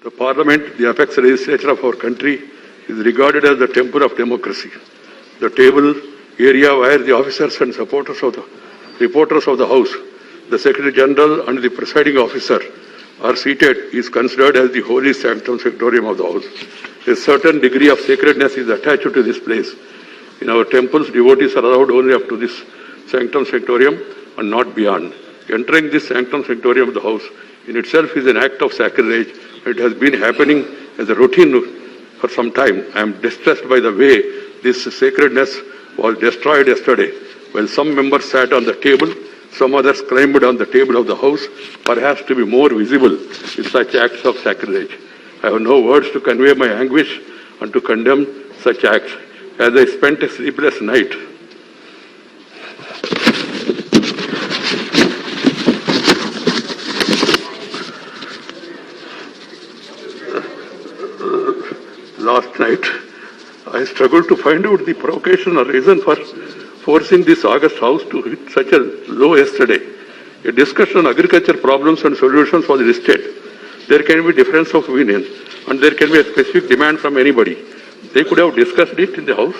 The Parliament, the apex legislature of our country, is regarded as the temple of democracy. The table area where the officers and supporters of the reporters of the House, the Secretary General and the presiding officer are seated is considered as the holy sanctum sanctorium of the House. A certain degree of sacredness is attached to this place. In our temples, devotees are allowed only up to this sanctum sanctorium and not beyond. Entering this sanctum sanctorium of the House in itself is an act of sacrilege. It has been happening as a routine for some time. I am distressed by the way this sacredness was destroyed yesterday. When some members sat on the table, some others climbed on the table of the House, perhaps to be more visible in such acts of sacrilege. I have no words to convey my anguish and to condemn such acts. As I spent a sleepless night, last night, I struggled to find out the provocation or reason for forcing this August House to hit such a low yesterday. A discussion on agriculture problems and solutions was listed. There can be difference of opinion and there can be a specific demand from anybody. They could have discussed it in the House,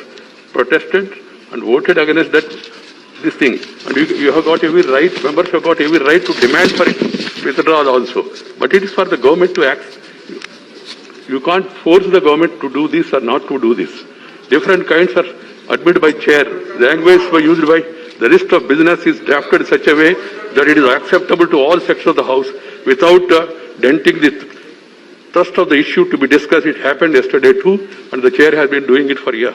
protested and voted against this thing. And you have got every right, members have got every right to demand for it withdrawal also. But it is for the government to act. You can't force the government to do this or not to do this. Different kinds are admitted by chair. The language used by the list of business is drafted in such a way that it is acceptable to all sections of the House without denting the thrust of the issue to be discussed. It happened yesterday too, and the chair has been doing it for years.